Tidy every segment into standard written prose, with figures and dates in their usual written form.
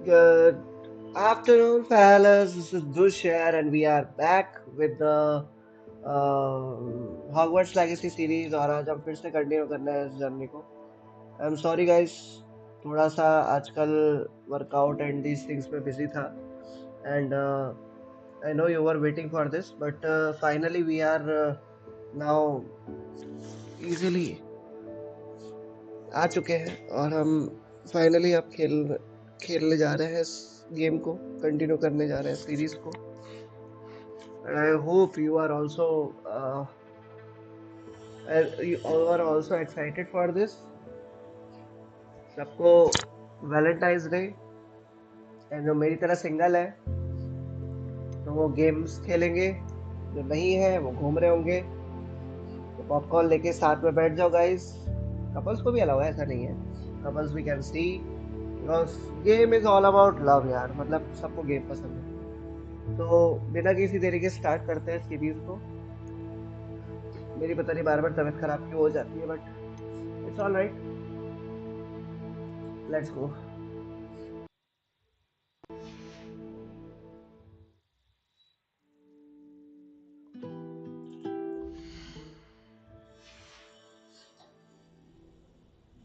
Good afternoon, fellas. This is Dush here, and we are back with the Hogwarts Legacy series. और आज हम फिर से continue करना है इस जर्नी को. I'm sorry guys, थोड़ा सा आजकल वर्कआउट एंड these things में busy था. And I know you were waiting for this, but finally we are now easily आ चुके हैं और हम फाइनली अब खेलने जा रहे हैं इस गेम को कंटिन्यू करने जा रहे हैं सीरीज को and I hope you are also excited for this. सबको वैलेंटाइंस डे एंड जो मेरी तरह सिंगल है तो वो गेम्स खेलेंगे, जो नहीं है वो घूम रहे होंगे, तो पॉपकॉर्न लेके साथ में बैठ जाओ गाइस. कपल्स को भी अलाउ है, ऐसा नहीं है. Couples we can see because game is all about love यार. मतलब सबको गेम पसंद है. तो बिना किसी देरी के स्टार्ट करते हैं सीरीज को. मेरी पता नहीं बार बार तबीयत खराब क्यों हो जाती है, but it's all right. Let's go.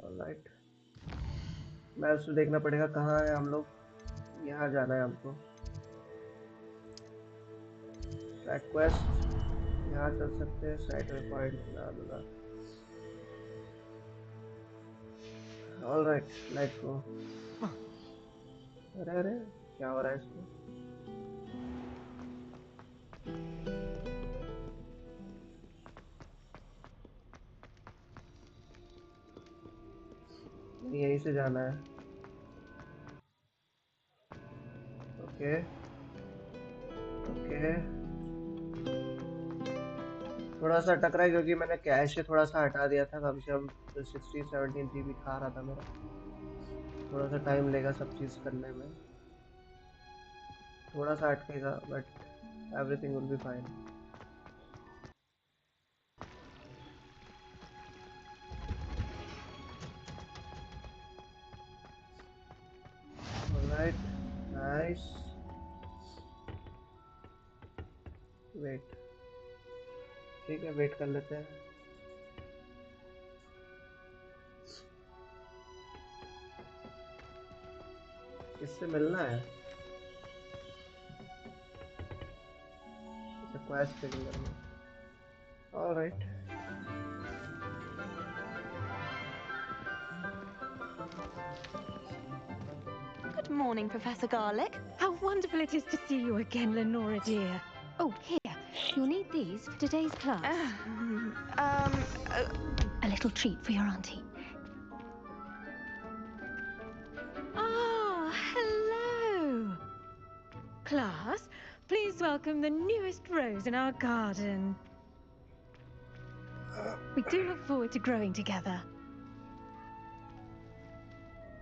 Alright, map से देखना पड़ेगा कहाँ है हम लोग. यहाँ जाना है हमको. ट्रैक क्वेस्ट यहाँ चल सकते हैं. साइड में पॉइंट बना दूंगा. Alright, let's go. अरे अरे, क्या हो रहा है इसको. यहीं से जाना है. Okay okay. थोड़ा सा अटक रहा है क्योंकि मैंने कैश थोड़ा सा हटा दिया था. कम से कम 16-17 GB खा रहा था मेरा. थोड़ा सा टाइम लेगा सब चीज़ करने में. थोड़ा सा अटकेगा but everything will be fine. Alright, nice. Wait, ठीक है, वेट कर लेते हैं. किससे मिलना है. क्वेस्ट फिनिश करना. Alright. Good morning, Professor Garlick. How wonderful it is to see you again, Lenora dear. Oh, here. You'll need these for today's class. A little treat for your auntie. Ah, hello. Class, please welcome the newest rose in our garden. We do look forward to growing together.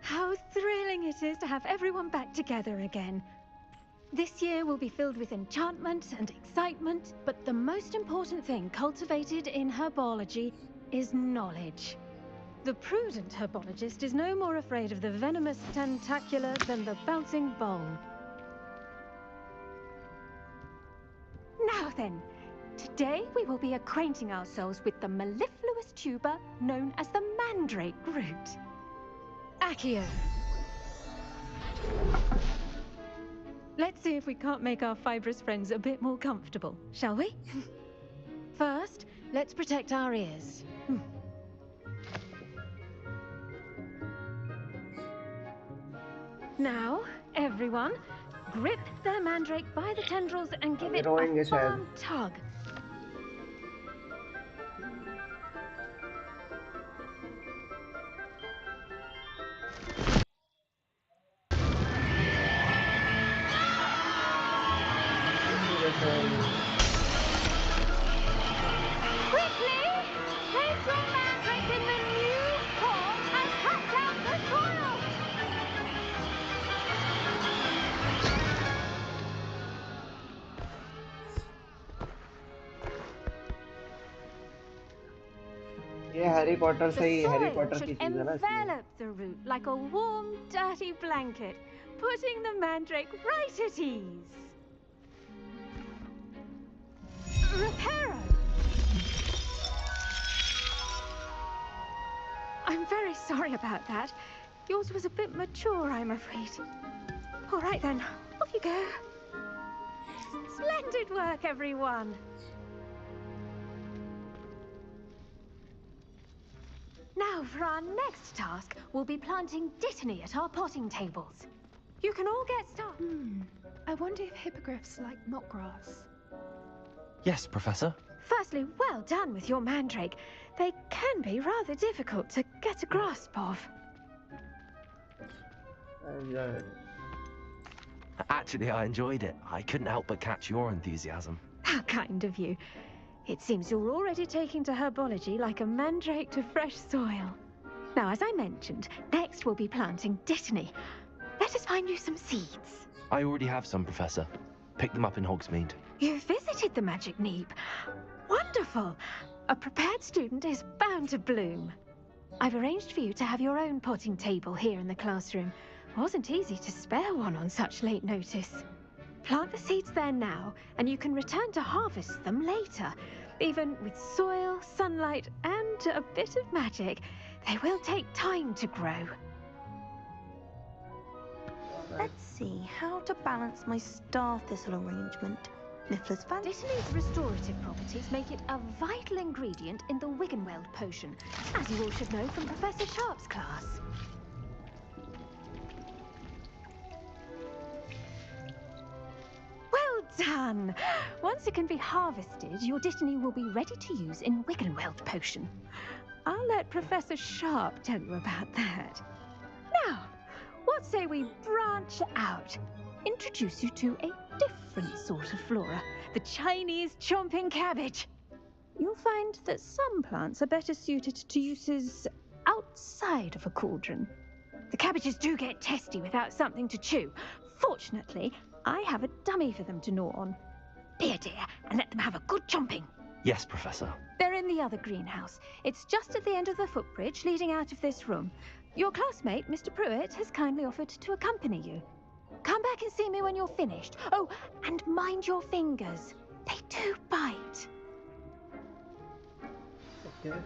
How thrilling it is to have everyone back together again. This year will be filled with enchantment and excitement, but the most important thing cultivated in herbology is knowledge. The prudent herbologist is no more afraid of the venomous tentacular than the bouncing bowl. Now then, today we will be acquainting ourselves with the mellifluous tuber known as the mandrake root. Accio. Let's see if we can't make our fibrous friends a bit more comfortable, shall we? First, let's protect our ears. Now, everyone, grip the mandrake by the tendrils and give it a firm tug. Quickly, place your mandrake in the new form and cut out the soil. ये Harry Potter से ही, Harry The Potter soil की should चीज है ना इसलिए. envelop the root like a warm, dirty blanket, putting the mandrake right at ease. Reparo! I'm very sorry about that. Yours was a bit mature, I'm afraid. All right then, off you go. Splendid work, everyone. Now for our next task, we'll be planting dittany at our potting tables. You can all get started. I wonder if hippogriffs like knotgrass. Yes, Professor. Firstly, well done with your mandrake. They can be rather difficult to get a grasp of. Actually, I enjoyed it. I couldn't help but catch your enthusiasm. How kind of you. It seems you're already taking to herbology like a mandrake to fresh soil. Now, as I mentioned, next we'll be planting dittany. Let us find you some seeds. I already have some, Professor. Picked them up in Hogsmeade. You visited the Magic Neep. Wonderful. A prepared student is bound to bloom. I've arranged for you to have your own potting table here in the classroom. Wasn't easy to spare one on such late notice. Plant the seeds there now, and you can return to harvest them later. Even with soil, sunlight, and a bit of magic, they will take time to grow. Let's see how to balance my star thistle arrangement. Niffler's fan. Dittany's restorative properties make it a vital ingredient in the Wiggenweld potion, as you all should know from Professor Sharp's class. Well done! Once it can be harvested, your dittany will be ready to use in Wiggenweld potion. I'll let Professor Sharp tell you about that. Now, what say we branch out? Introduce you to a different sort of flora, the Chinese chomping cabbage. You'll find that some plants are better suited to uses outside of a cauldron. The cabbages do get testy without something to chew. Fortunately, I have a dummy for them to gnaw on. Be a dear and let them have a good chomping. Yes, Professor. They're in the other greenhouse. It's just at the end of the footbridge leading out of this room. Your classmate, Mr. Pruitt, has kindly offered to accompany you. Come back and see me when you're finished. Oh, and mind your fingers. They do bite. Okay.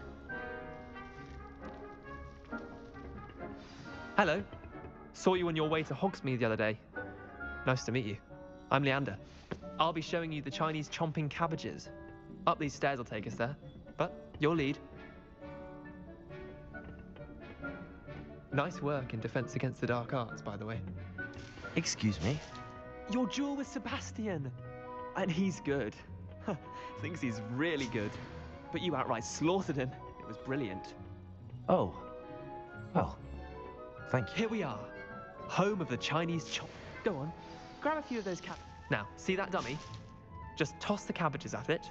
Hello. Saw you on your way to Hogsmeade the other day. Nice to meet you. I'm Leander. I'll be showing you the Chinese chomping cabbages. Up these stairs will take us there, but your lead. Nice work in Defense Against the Dark Arts, by the way. Excuse me? Your duel with Sebastian! And he's good. Thinks he's really good. But you outright slaughtered him. It was brilliant. Oh. Well, thank you. Here we are. Home of the Chinese chomp. Go on. Grab a few of those Now, see that dummy? Just toss the cabbages at it,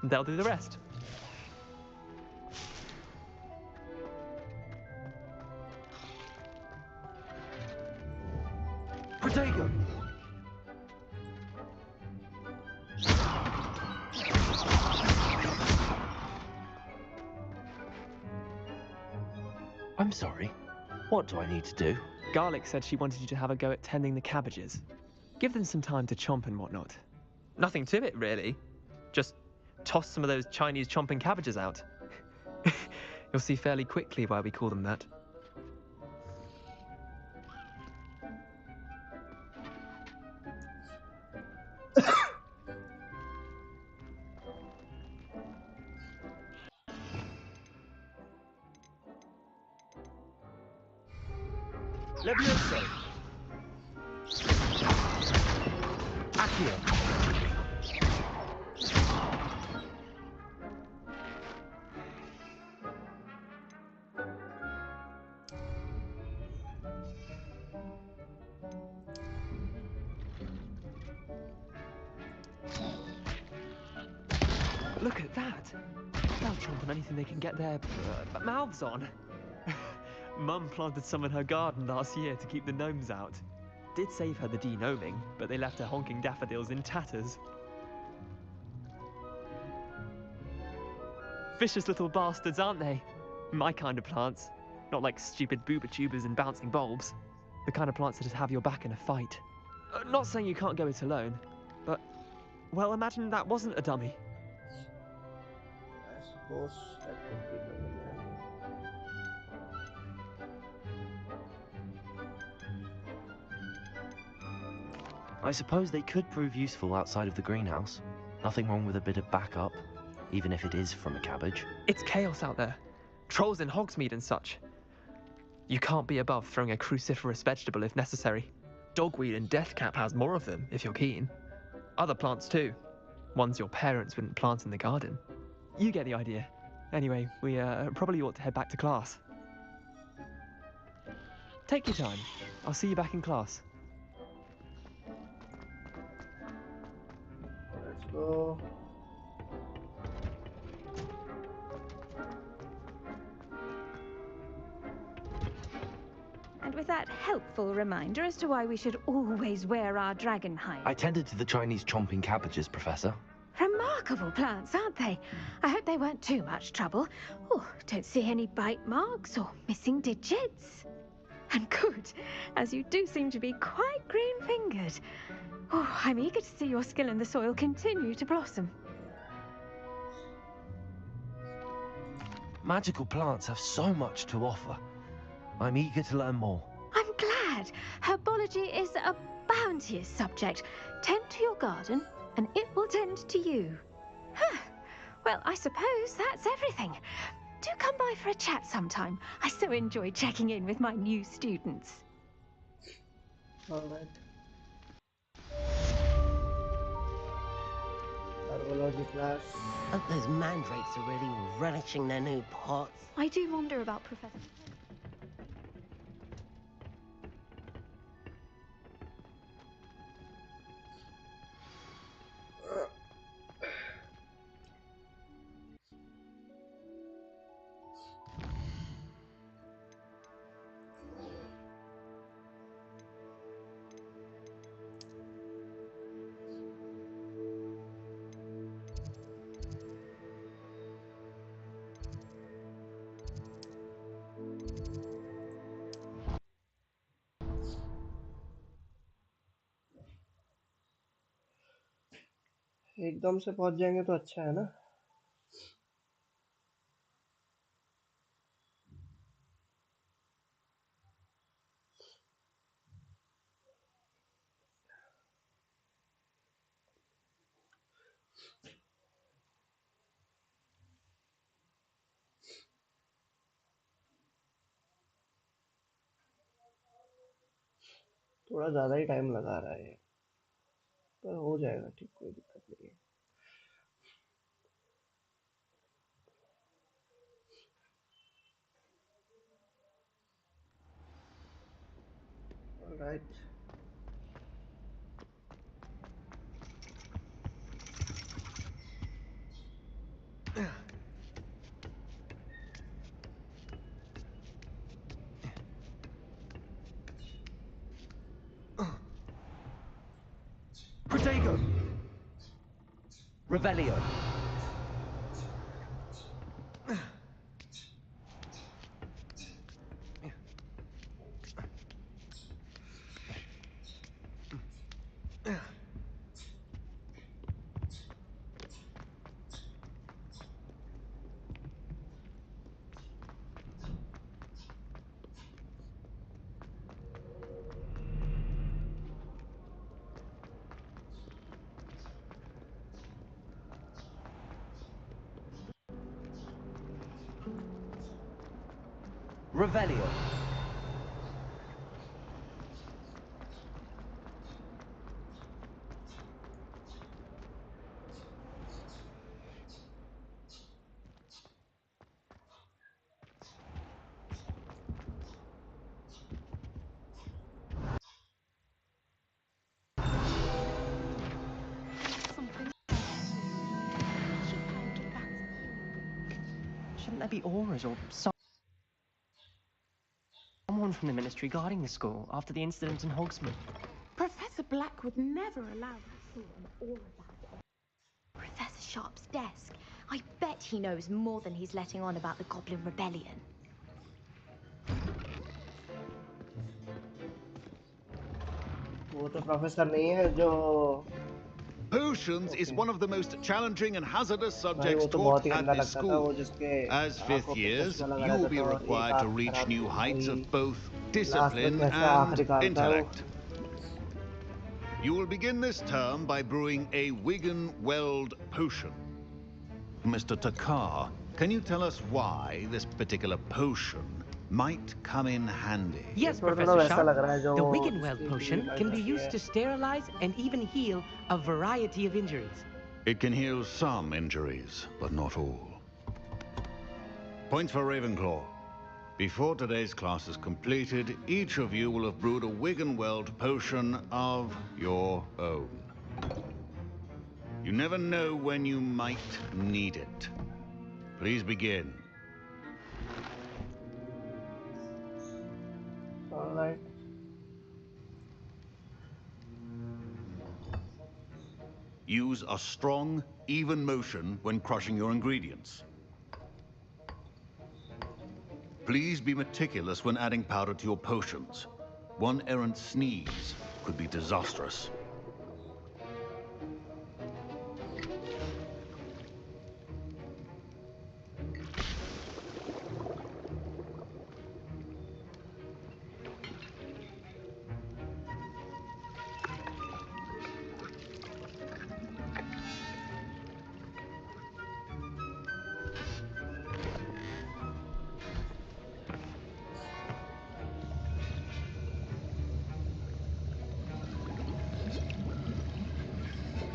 and they'll do the rest. Potato! I'm sorry. What do I need to do? Garlic said she wanted you to have a go at tending the cabbages. Give them some time to chomp and whatnot. Nothing to it, really. Just toss some of those Chinese chomping cabbages out. You'll see fairly quickly why we call them that. Levioso! Accio! Look at that! They'll chomp on anything they can get their mouths on. Mum planted some in her garden last year to keep the gnomes out. Did save her the de-gnoming, but they left her honking daffodils in tatters. Vicious little bastards, aren't they? My kind of plants. Not like stupid booba tubers and bouncing bulbs. The kind of plants that'd have your back in a fight. Not saying you can't go it alone, but, well, imagine that wasn't a dummy. I suppose that could be the way. I suppose they could prove useful outside of the greenhouse. Nothing wrong with a bit of backup, even if it is from a cabbage. It's chaos out there. Trolls in Hogsmeade and such. You can't be above throwing a cruciferous vegetable if necessary. Dogweed and deathcap has more of them, if you're keen. Other plants too. Ones your parents wouldn't plant in the garden. You get the idea. Anyway, we probably ought to head back to class. Take your time. I'll see you back in class. Let's go. And with that helpful reminder as to why we should always wear our dragon hide. I tended to the Chinese chomping cabbages, Professor. Remarkable plants, aren't they? I hope they weren't too much trouble. Oh, don't see any bite marks or missing digits. And good, as you do seem to be quite green-fingered. Oh, I'm eager to see your skill in the soil continue to blossom. Magical plants have so much to offer. I'm eager to learn more. I'm glad. Herbology is a bounteous subject. Tend to your garden, and it will tend to you. Huh. Well, I suppose that's everything. Do come by for a chat sometime. I so enjoy checking in with my new students. Alright. Herbology class. Hope those mandrakes are really relishing their new pots. I do wonder about Professor. एकदम से पहुंच जाएंगे तो अच्छा है ना. थोड़ा ज़्यादा ही टाइम लगा रहा है, पर हो जाएगा ठीक, कोई दिक्कत नहीं है. All right. Protego! Revelio! Revelio. Shouldn't there be auras or someone from the Ministry guarding the school after the incident in Hogsmeade? Professor Black would never allow us to see an aura back. Professor Sharp's desk. I bet he knows more than he's letting on about the Goblin Rebellion. वो तो professor नहीं है जो Potions is one of the most challenging and hazardous भाई वो subjects तो taught बहुत ही at गंदा this लगता था वो school. जिसके As fifth आंखों पे years, चश्मा लगा you will रहता be था और एक required to आंख reach खराब new थी heights भाई of both लास्ट में discipline कैसा आंख and निकालता है वो intellect. You will begin this term by brewing a Wigan-Weld potion. Mr. Takar, can you tell us why this particular potion might come in handy? Yes, थोड़ा थोड़ा Professor वैसा Sharp. लग रहा है जो The Wiggenweld जिसकी potion टीवी can be करती used है to sterilize and even heal a variety of injuries. It can heal some injuries, but not all. Points for Ravenclaw. Before today's class is completed, each of you will have brewed a Wigan-Weld potion of your own. You never know when you might need it. Please begin. Alright Use a strong, even motion when crushing your ingredients. Please be meticulous when adding powder to your potions. One errant sneeze could be disastrous.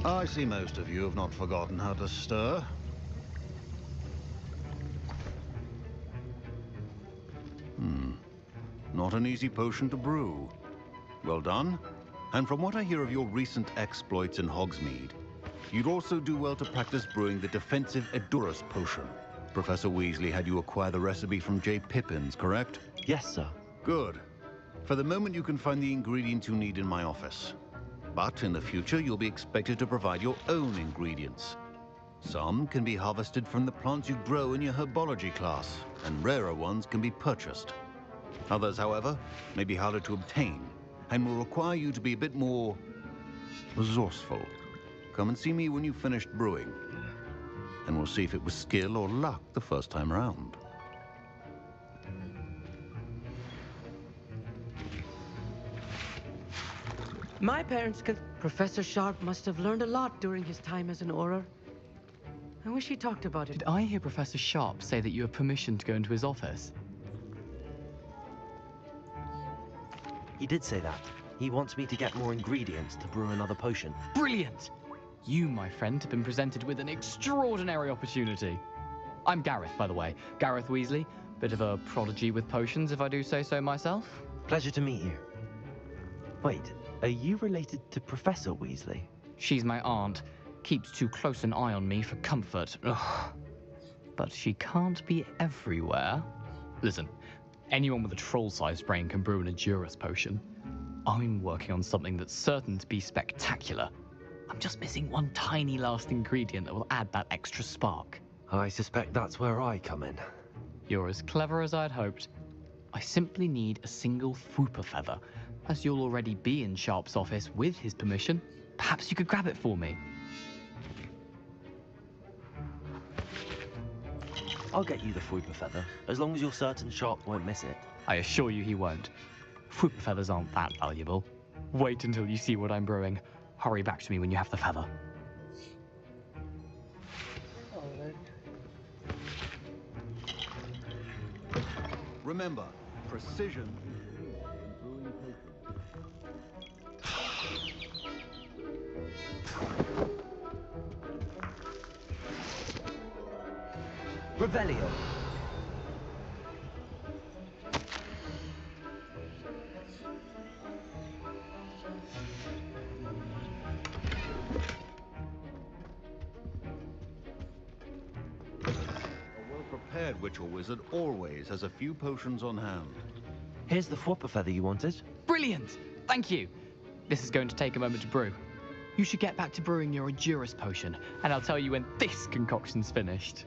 I see most of you have not forgotten how to stir. Not an easy potion to brew. Well done. And from what I hear of your recent exploits in Hogsmeade, you'd also do well to practice brewing the defensive Edurus potion. Professor Weasley had you acquire the recipe from J. Pippin's, correct? Yes, sir. Good. For the moment, you can find the ingredients you need in my office. But in the future, you'll be expected to provide your own ingredients. Some can be harvested from the plants you grow in your herbology class, and rarer ones can be purchased. Others, however, may be harder to obtain, and will require you to be a bit more resourceful. Come and see me when you've finished brewing, and we'll see if it was skill or luck the first time round. My parents Professor Sharp must have learned a lot during his time as an Auror. I wish he talked about it. Did I hear Professor Sharp say that you have permission to go into his office? He did say that. He wants me to get more ingredients to brew another potion. Brilliant! You, my friend, have been presented with an extraordinary opportunity. I'm Gareth, by the way. Gareth Weasley. Bit of a prodigy with potions, if I do say so myself. Pleasure to meet you. Wait, are you related to Professor Weasley? She's my aunt. Keeps too close an eye on me for comfort. Ugh. But she can't be everywhere. Listen, anyone with a troll-sized brain can brew an Edurus potion. I'm working on something that's certain to be spectacular. I'm just missing one tiny last ingredient that will add that extra spark. I suspect that's where I come in. You're as clever as I'd hoped. I simply need a single Fwooper feather. As you'll already be in Sharp's office with his permission, perhaps you could grab it for me. I'll get you the Fwooper feather, as long as you're certain Sharp won't miss it. I assure you he won't. Fwooper feathers aren't that valuable. Wait until you see what I'm brewing. Hurry back to me when you have the feather. Remember, precision. Revelio. Prepared witch or wizard always has a few potions on hand. Here's the Fwooper feather you wanted. Brilliant! Thank you. This is going to take a moment to brew. You should get back to brewing your Edurus potion, and I'll tell you when this concoction's finished.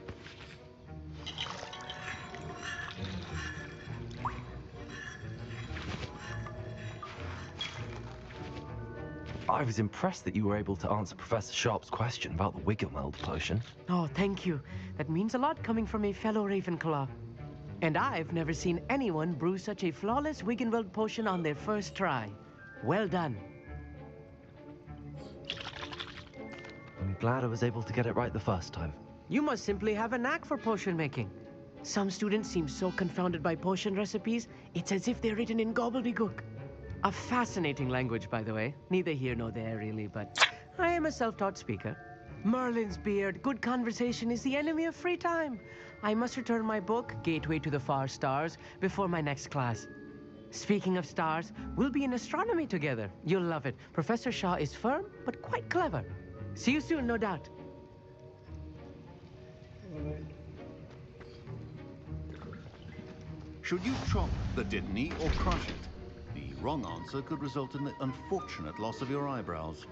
I was impressed that you were able to answer Professor Sharp's question about the Wiggenweld potion. Oh, thank you. That means a lot coming from a fellow Ravenclaw. And I've never seen anyone brew such a flawless Wiggenweld potion on their first try. Well done. I'm glad I was able to get it right the first time. You must simply have a knack for potion making. Some students seem so confounded by potion recipes, it's as if they're written in gobbledygook. A fascinating language, by the way. Neither here nor there, really, but I am a self-taught speaker. Merlin's beard, good conversation is the enemy of free time. I must return my book, Gateway to the Far Stars, before my next class. Speaking of stars, we'll be in astronomy together. You'll love it. Professor Shah is firm, but quite clever. See you soon, no doubt. Should you chop the Didney or crush it? The wrong answer could result in the unfortunate loss of your eyebrows.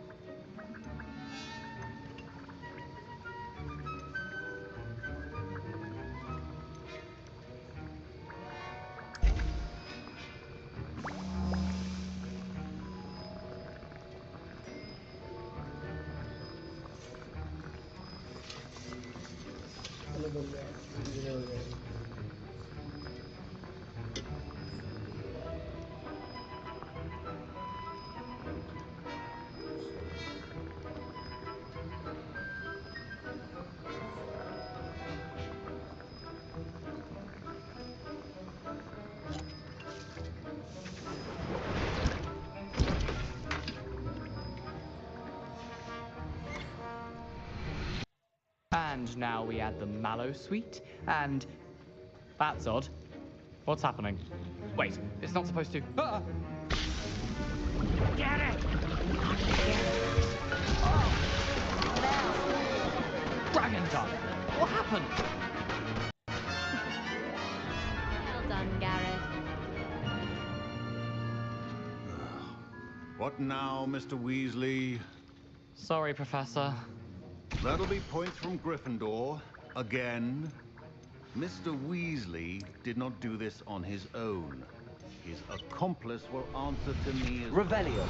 And now we add the mallow sweet, and... That's odd. What's happening? Wait, it's not supposed to... Ah! Get it! Oh! Dragon tongue! What happened? Well done, Gareth. What now, Mr. Weasley? Sorry, Professor. That'll be points from Gryffindor. Again. Mr. Weasley did not do this on his own. His accomplice will answer to me as... Revelio.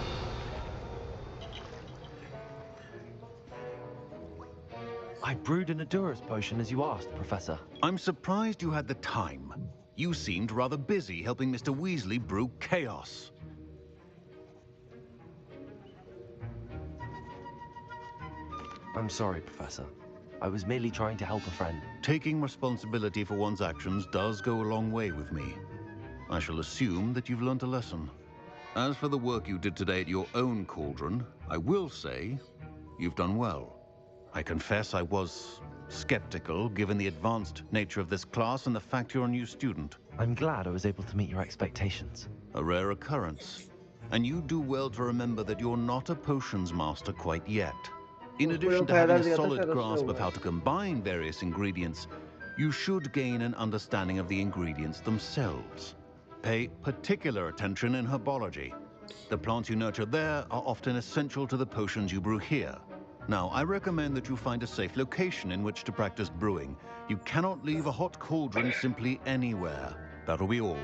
I brewed an Adurus potion as you asked, Professor. I'm surprised you had the time. You seemed rather busy helping Mr. Weasley brew chaos. I'm sorry, Professor. I was merely trying to help a friend. Taking responsibility for one's actions does go a long way with me. I shall assume that you've learnt a lesson. As for the work you did today at your own cauldron, I will say you've done well. I confess I was skeptical, given the advanced nature of this class and the fact you're a new student. I'm glad I was able to meet your expectations. A rare occurrence. And you do well to remember that you're not a potions master quite yet. In addition to having a solid grasp of how to combine various ingredients, you should gain an understanding of the ingredients themselves. Pay particular attention in herbology. The plants you nurture there are often essential to the potions you brew here. Now, I recommend that you find a safe location in which to practice brewing. You cannot leave a hot cauldron simply anywhere. That'll be all.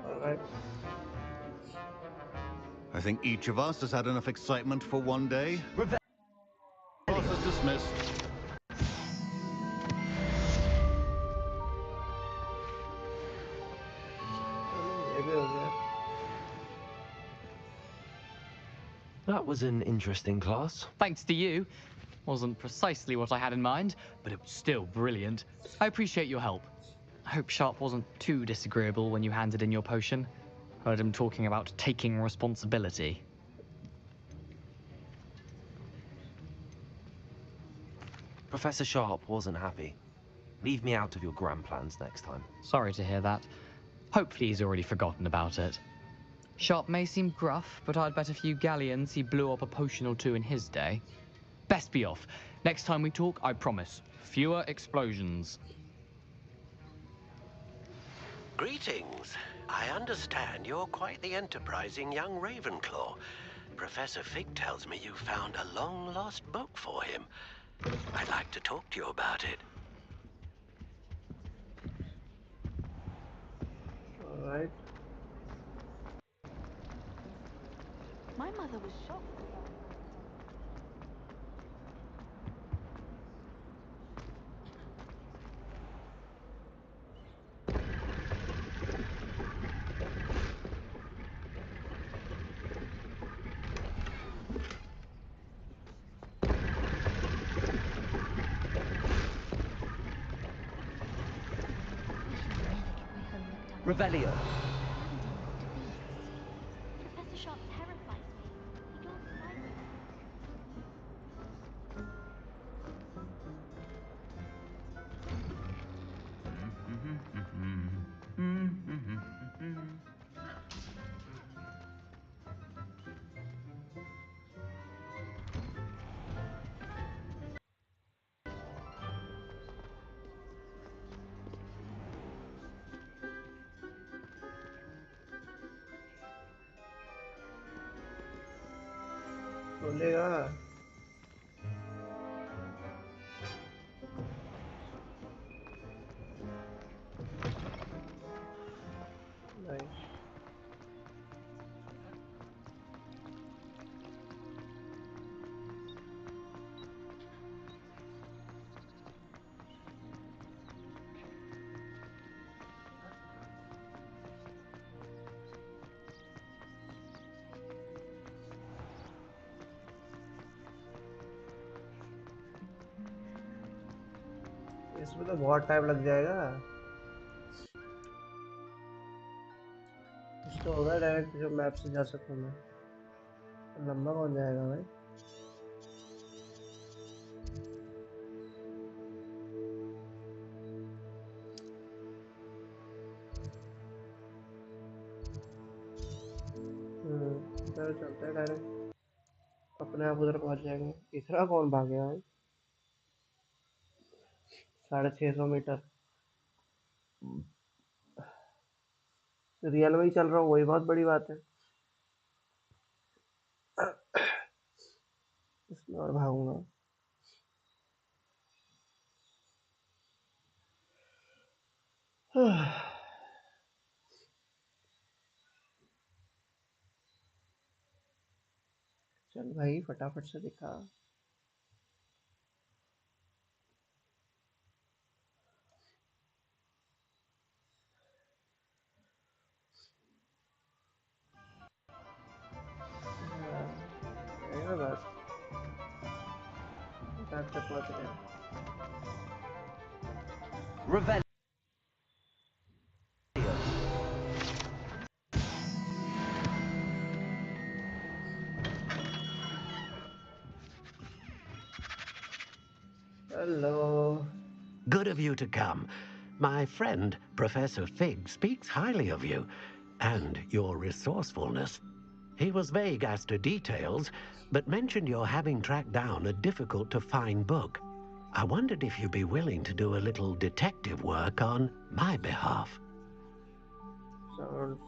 All right. I think each of us has had enough excitement for one day. Class is dismissed. That was an interesting class. Thanks to you. Wasn't precisely what I had in mind, but it was still brilliant. I appreciate your help. I hope Sharp wasn't too disagreeable when you handed in your potion. Heard him talking about taking responsibility. Professor Sharp wasn't happy. Leave me out of your grand plans next time. Sorry to hear that. Hopefully he's already forgotten about it. Sharp may seem gruff, but I'd bet a few galleons he blew up a potion or two in his day. Best be off. Next time we talk, I promise. Fewer explosions. Greetings. I understand you're quite the enterprising young Ravenclaw. Professor Fig tells me you found a long-lost book for him. I'd like to talk to you about it. All right. My mother was shocked. Revelio. Professor Sharp terrifies me. He goes silent. बोलेगा nice इसमें तो बहुत time लग जाएगा कुछ तो होगा direct जो मैप से जा सकूं मैं लंबा कौन जाएगा भाई इधर चलते हैं डायरेक्ट अपने आप उधर पहुंच जाएंगे इतना कौन भागेगा भाई 650 मीटर रियल में ही चल रहा हूँ वही बहुत बड़ी बात है इसमें और भागूंगा चल भाई फटाफट से दिखा बस टाइम से पहुंच गया Revelio. Hello. Good of you to come. My friend, Professor Fig, speaks highly of you and your resourcefulness. He was vague as to details, but mentioned your having tracked down a difficult-to-find book. I wondered if you'd be willing to do a little detective work on my behalf. Sounds...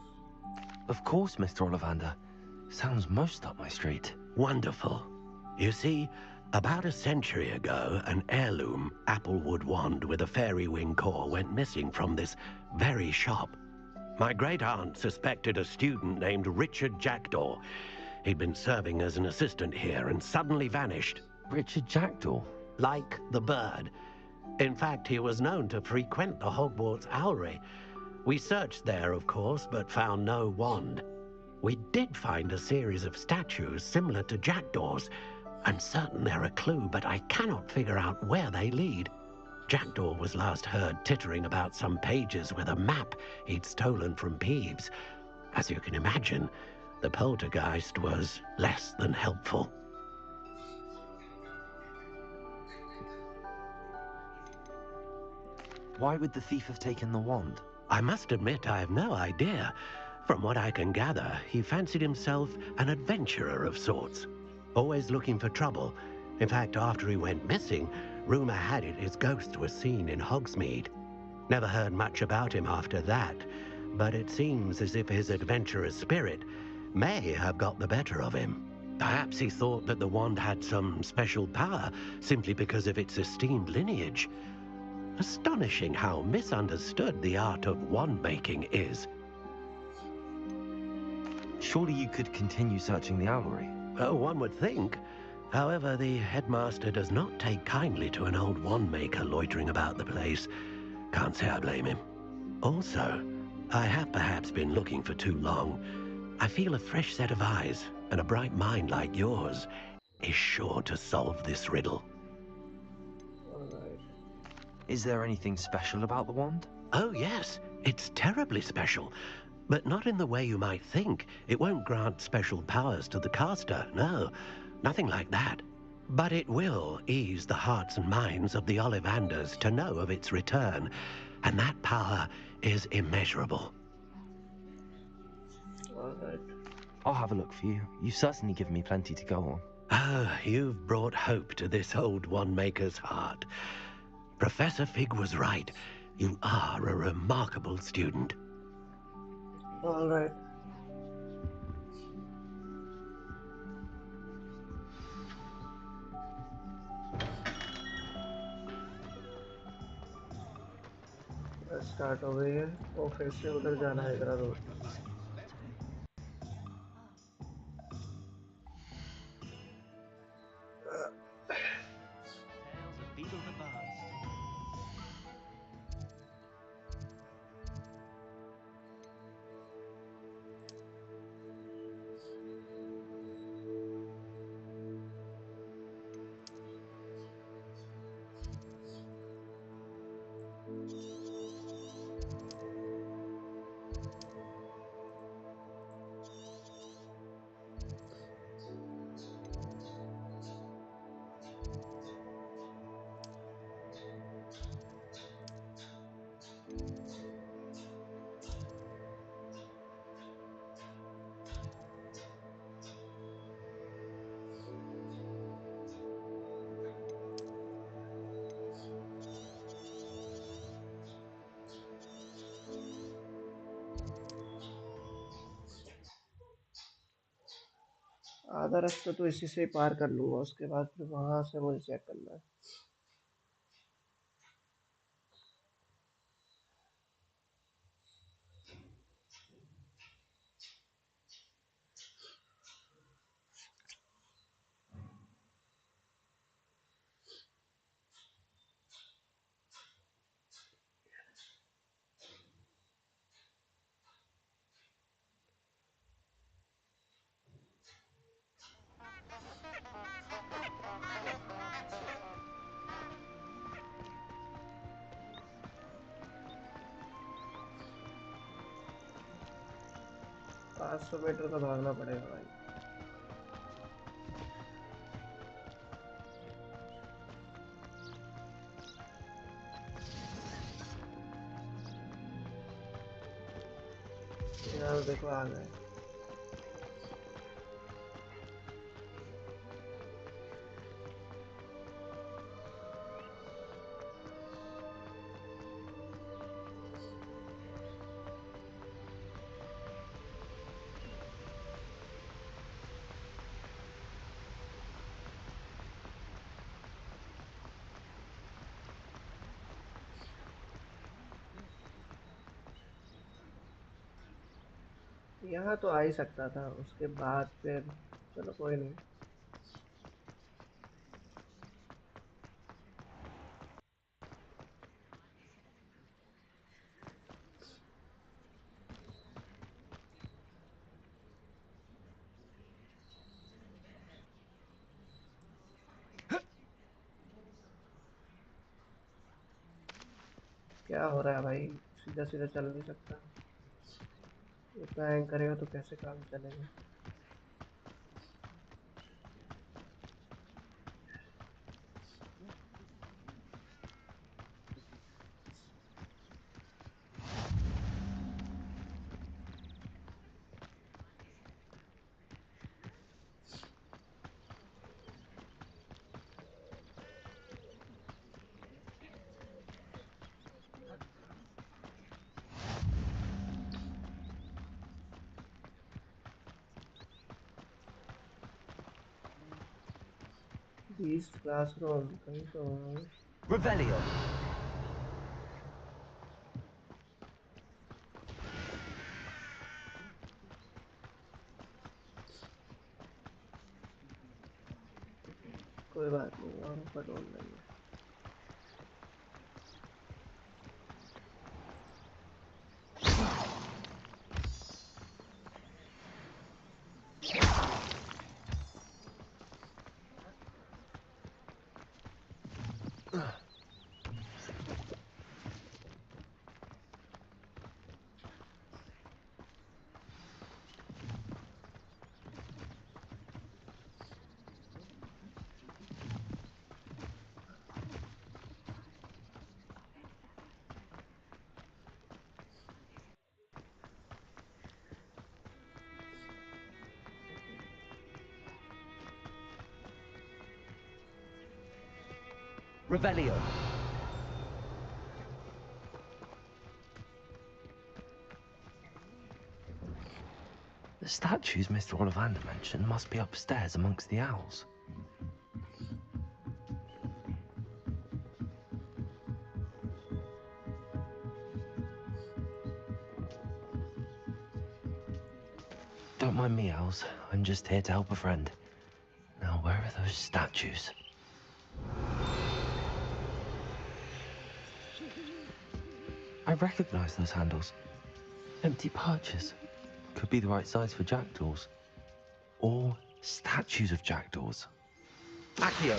Of course, Mr. Ollivander. Sounds most up my street. Wonderful. You see, about a century ago, an heirloom applewood wand with a fairy wing core went missing from this very shop. My great-aunt suspected a student named Richard Jackdaw. He'd been serving as an assistant here and suddenly vanished. Richard Jackdaw? Like the bird. In fact, he was known to frequent the Hogwarts Owlery. We searched there, of course, but found no wand. We did find a series of statues similar to Jackdaw's. I'm certain they're a clue, but I cannot figure out where they lead. Jackdaw was last heard tittering about some pages with a map he'd stolen from Peeves. As you can imagine, the poltergeist was less than helpful. Why would the thief have taken the wand? I must admit I have no idea. From what I can gather, he fancied himself an adventurer of sorts. Always looking for trouble. In fact, after he went missing, rumor had it his ghost was seen in Hogsmeade. Never heard much about him after that, but it seems as if his adventurous spirit may have got the better of him. Perhaps he thought that the wand had some special power simply because of its esteemed lineage. Astonishing how misunderstood the art of wand making is. Surely you could continue searching the owlery. Oh, one would think. However, the headmaster does not take kindly to an old wand-maker loitering about the place. Can't say I blame him. Also, I have perhaps been looking for too long. I feel a fresh set of eyes and a bright mind like yours is sure to solve this riddle. Alright. Is there anything special about the wand? Oh yes, it's terribly special. But not in the way you might think. It won't grant special powers to the caster, no. Nothing like that. But it will ease the hearts and minds of the Ollivanders to know of its return. And that power is immeasurable. Alright. I'll have a look for you. You've certainly given me plenty to go on. Ah, you've brought hope to this old wand-maker's heart. Professor Fig was right. You are a remarkable student. Alright. Start हो गई है और फिर से उधर जाना है इधर रोड आधा रास्ता तो इसी से पार कर लूंगा उसके बाद फिर वहां से मुझे चेक करना है पाँच 500 मीटर तो भागना पड़ेगा भाई यार देखो आ गए यहाँ तो आ ही सकता था उसके बाद फिर चलो कोई नहीं क्या हो रहा है भाई सीधा सीधा चल नहीं सकता इतना हैंग करेगा तो कैसे काम चलेगा East classroom कहीं तो Revelio. कोई बात नहीं, और ऊपर ढूंढ लेंगे। Revelio. The statues Mr. Ollivander mentioned must be upstairs amongst the owls. Don't mind me, owls. I'm just here to help a friend. Now, where are those statues? I recognize those handles. Empty perches. Could be the right size for jackdaws. Or statues of jackdaws. Accio.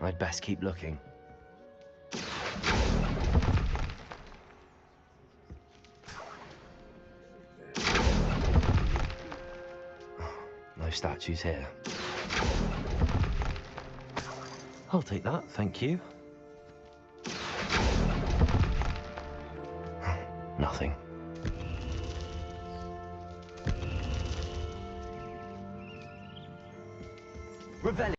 I'd best keep looking. No statues here. I'll take that, thank you. Nothing. Revelio.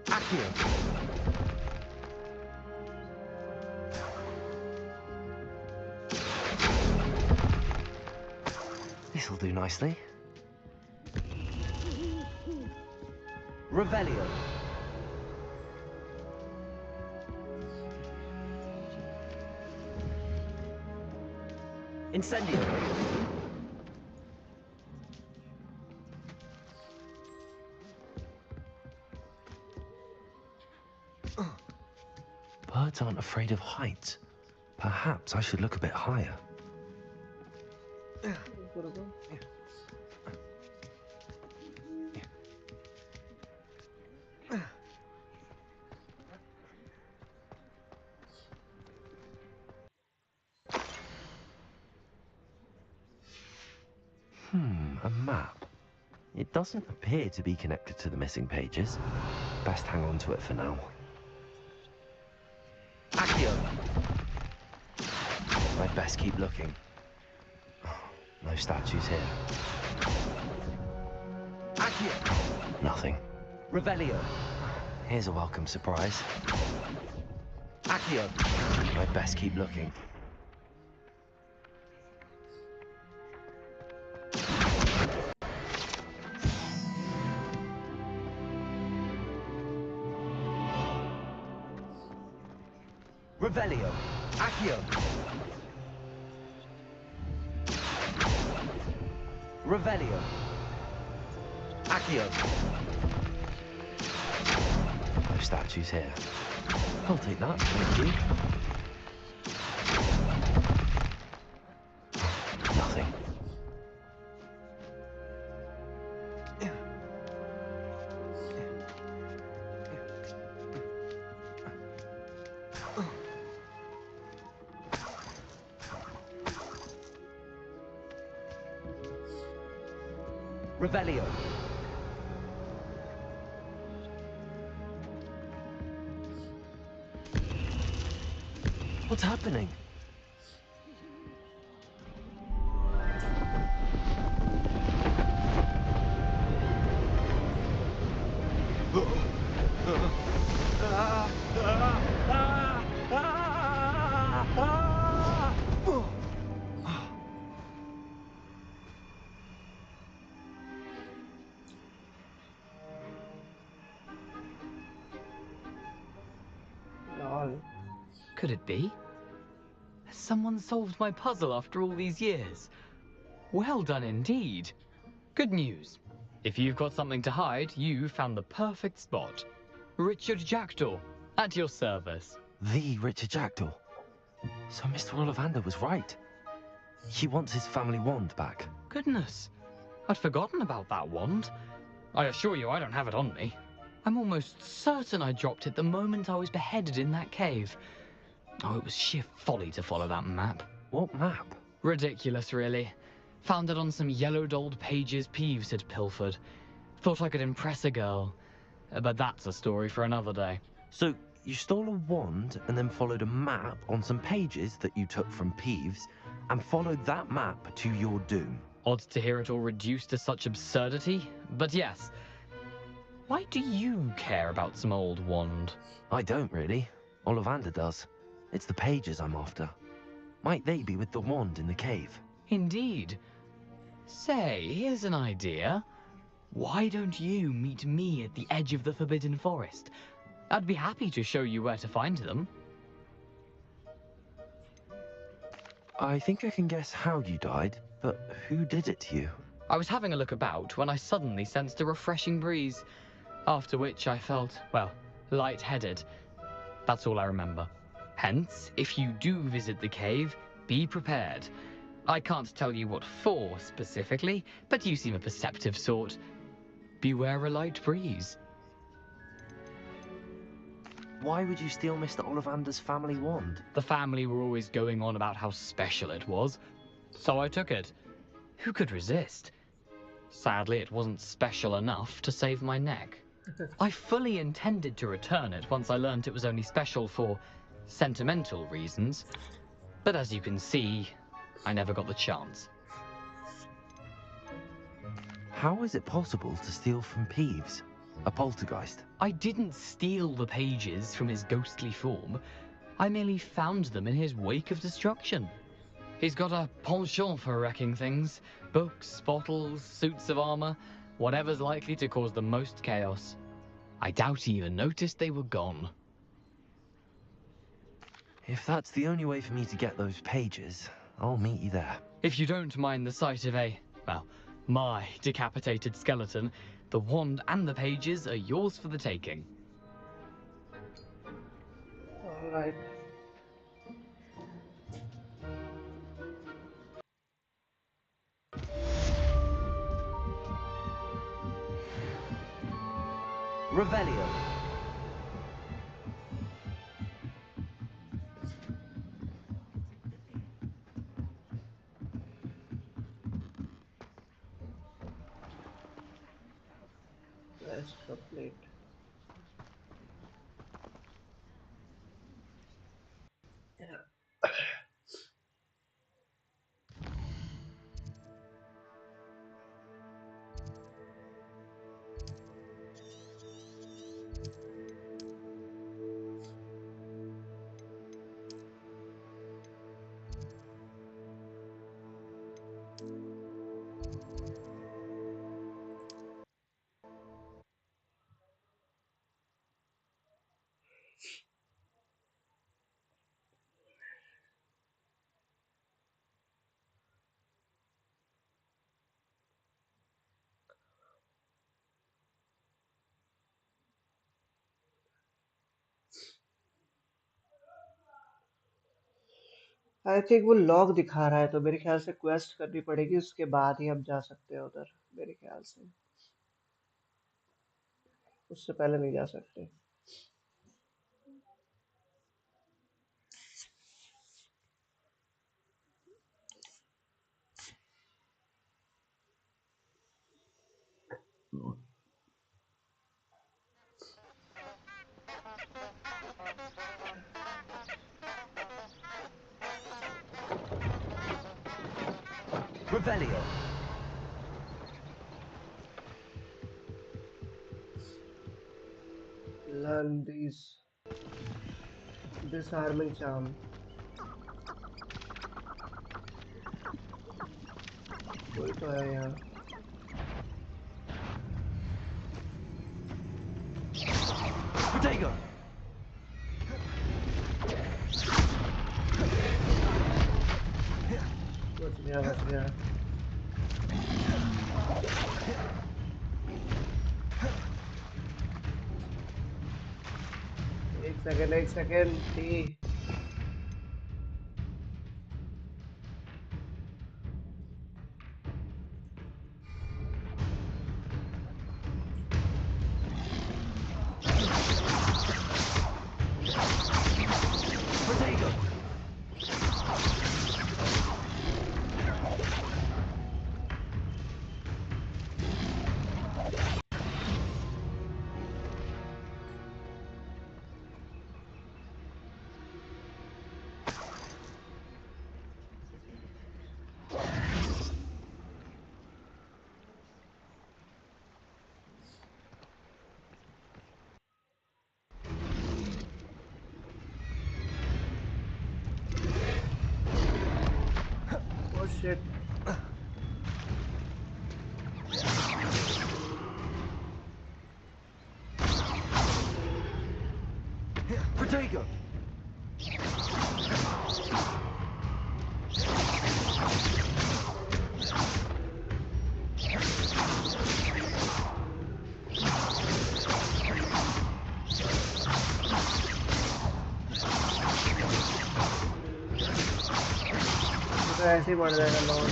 Accio. This'll do nicely. Revelio. Incendio. Birds aren't afraid of heights. Perhaps I should look a bit higher. A map. It doesn't appear to be connected to the missing pages. Best hang on to it for now. Accio. I'd best keep looking. No statues here. Accio. Nothing. Revelio. Here's a welcome surprise. Accio. I'd best keep looking. Revelio. Accio. Revelio. Accio. No statues here. I'll take that, thank you. Nothing. Revelio. What's happening? could it be? Has someone solved my puzzle after all these years? Well done indeed. Good news. If you've got something to hide, you found the perfect spot. Richard Jackdaw, at your service. The Richard Jackdaw. So Mr. Ollivander was right. He wants his family wand back. Goodness, I'd forgotten about that wand. I assure you I don't have it on me. I'm almost certain I dropped it the moment I was beheaded in that cave. Oh, it was sheer folly to follow that map. What map? Ridiculous, really. Found it on some yellowed old pages Peeves had pilfered. Thought I could impress a girl. But that's a story for another day. So, you stole a wand and then followed a map on some pages that you took from Peeves and followed that map to your doom. Odd to hear it all reduced to such absurdity, but yes. Why do you care about some old wand? I don't really. Ollivander does. It's the pages I'm after. Might they be with the wand in the cave? Indeed. Say, here's an idea. Why don't you meet me at the edge of the Forbidden Forest? I'd be happy to show you where to find them. I think I can guess how you died, but who did it to you? I was having a look about when I suddenly sensed a refreshing breeze, after which I felt, well, lightheaded. That's all I remember. Hence, if you do visit the cave, be prepared. I can't tell you what for specifically, but you seem a perceptive sort. Beware a light breeze. Why would you steal Mr. Ollivander's family wand? The family were always going on about how special it was, so I took it. Who could resist? Sadly, it wasn't special enough to save my neck. I fully intended to return it once I learned it was only special for sentimental reasons, but as you can see, I never got the chance. How is it possible to steal from Peeves? A poltergeist? I didn't steal the pages from his ghostly form. I merely found them in his wake of destruction. He's got a penchant for wrecking things. Books, bottles, suits of armor, whatever's likely to cause the most chaos. I doubt he even noticed they were gone. If that's the only way for me to get those pages, I'll meet you there. If you don't mind the sight of my decapitated skeleton, the wand and the pages are yours for the taking. All right. Revelio. Let's complete. I think वो log दिखा रहा है तो मेरे ख्याल से quest करनी पड़ेगी उसके बाद ही हम जा सकते हैं उधर मेरे ख्याल से उससे पहले नहीं जा सकते Revelio. Learn these disarming charm. कोई तो है यहाँ Protego. गया। एक second T. Oh shit. Protego! तो ऐसे ही बढ़ जाएगा long.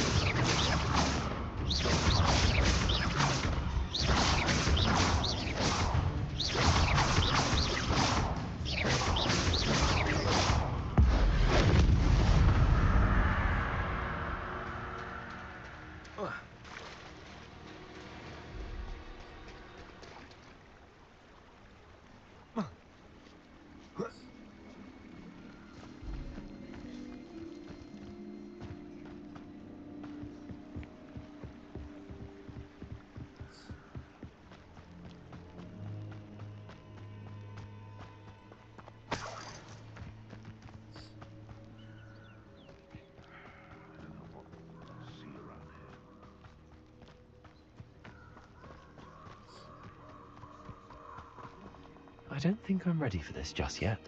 I don't think I'm ready for this just yet.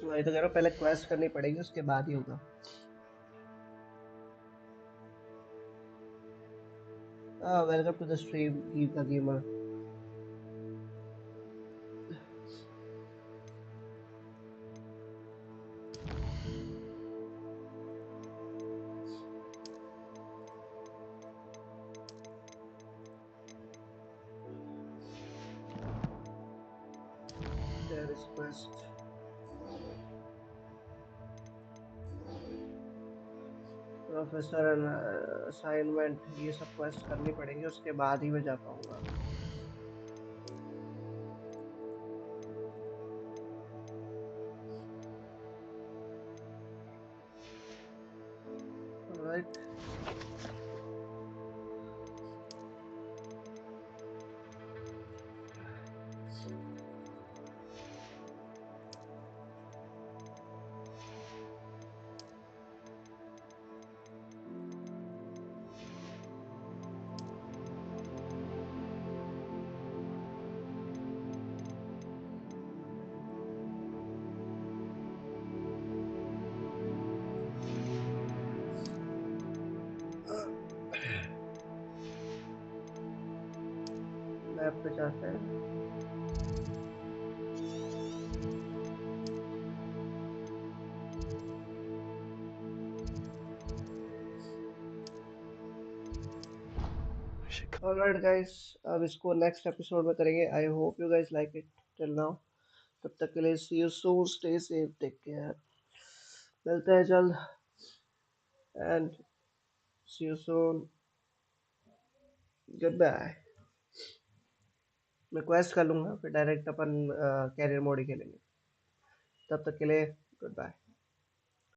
वही तो कह रहा हूँ, पहले क्वेस्ट करनी पड़ेगी, उसके बाद ही होगा। Welcome to the stream, Keep the Gamer. There is quest. Professor assignment, ये सब क्वेस्ट करनी पड़ेंगी, उसके बाद ही मैं जा पाऊंगा। Alright. मैप पे जाते हैं। Alright guys, अब इसको नेक्स्ट एपिसोड में करेंगे। I hope you guys like it till now. तब तक के लिए see you soon, stay safe, take care. मिलते हैं जल्द and see you soon. Good bye. मैं क्वेस्ट कर लूँगा, फिर डायरेक्ट अपन कैरियर मोड ही खेलेंगे। तब तक के लिए गुड बाय।